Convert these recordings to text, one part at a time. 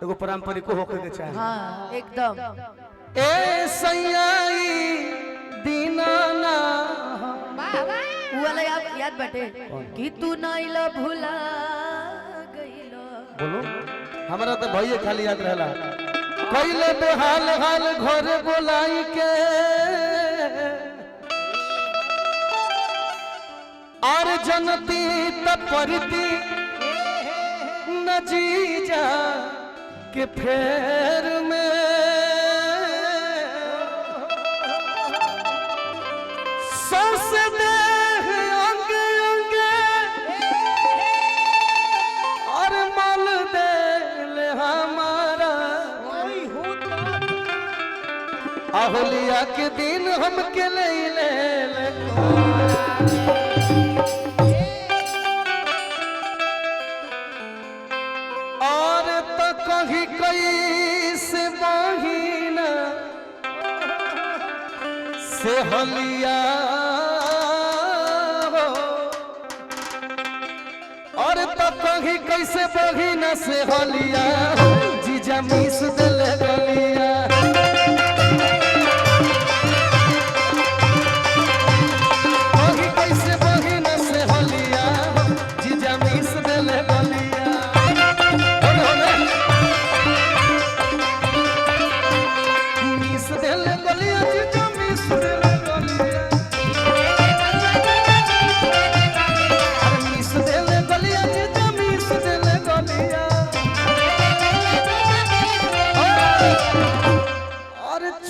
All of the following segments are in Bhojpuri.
एगो पारंपरिक होके के चाहे। हाँ एकदम। ए सैयाई दीनाना वो वाला याद बाटे कि तू नाइला भुला गइलो। बोलो हमारा तो भैया खाली याद रहला कइले बेहाल हाल घर बोलाई के और जनती तपरती न जीजा के फेर में सौस देह अंग अंग और मल दे हमारा आहोलिया के दिन हम के ले और तो कहीं कई से महीना से होलिया हो और तो कहीं कैसे महीना से होलिया जीजा मिस दिल गलिया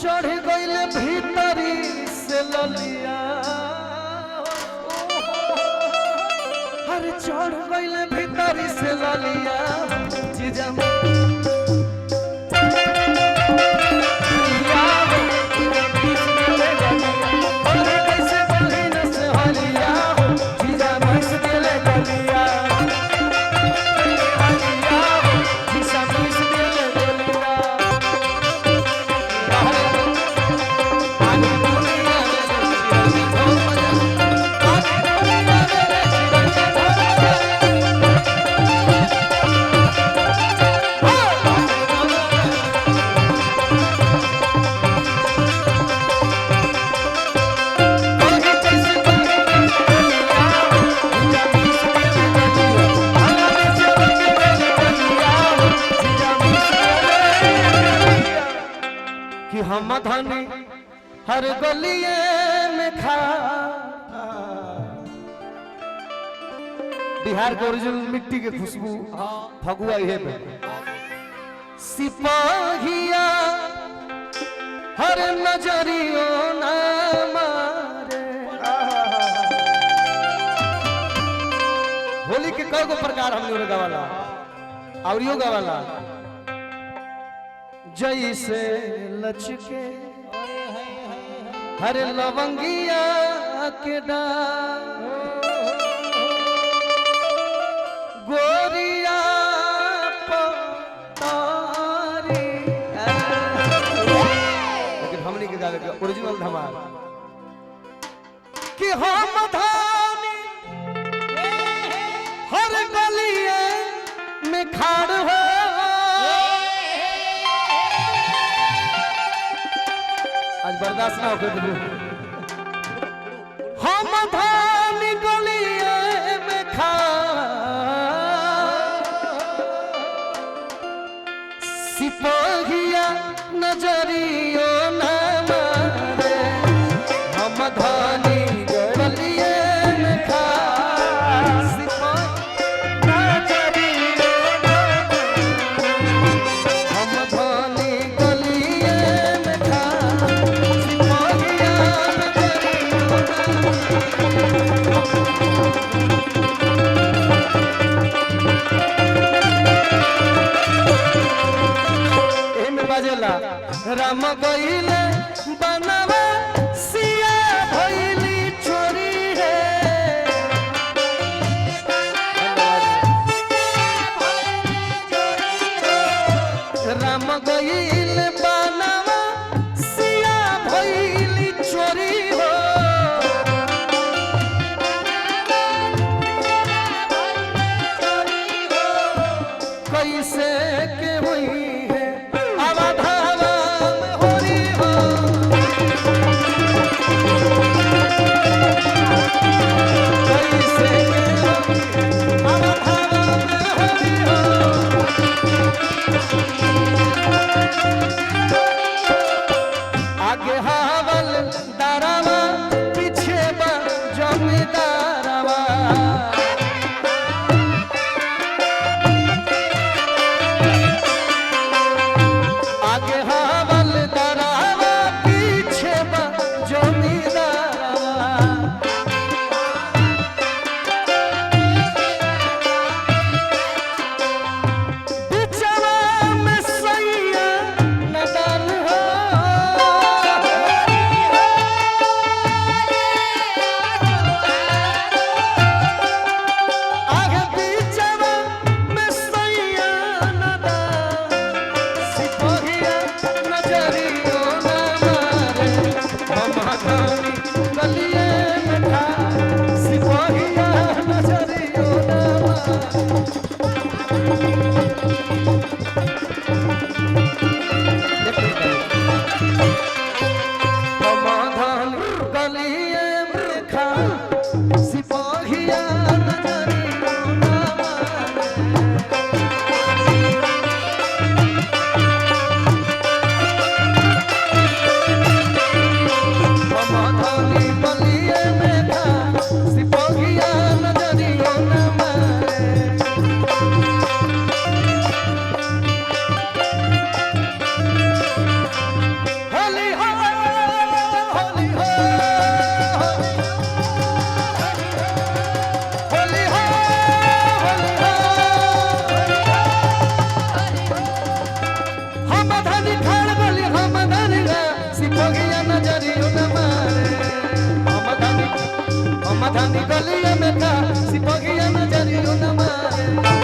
चढ़ गइल भीतरी से ललिया अरे चढ़ गइल भीतरी से ललिया जीजा हम धनी हर गलिए में खा बिहार के ओरिजिनल मिट्टी के खुशबू फगुआ है सिपाहिया हर नजरियों ना मारे। होली के कई गो प्रकार हमने गावाला और यो गावाला जैसे लचके हर लवंगिया के डाल गोरिया पतारी लेकिन हमने के गावे का ओरिजिनल धमाल कि हम धानी हर गलिए में खाड़ हो आज बर्दाश्त ना हो हम धान गलिए में खा सिपाहिया नजरियो ना मारे हम धानी गलिए में खा हम धानी गलिए में खा राम गइले बनवा सिया भइली छोरी है राम गइले बनवा सिया भइली छोरी हो कैसे के हुई हम धानी खाड़ गली हम धानी गा सिपगिया नजरियो न मारे हम धानी गली में का सिपगिया नजरियो न मारे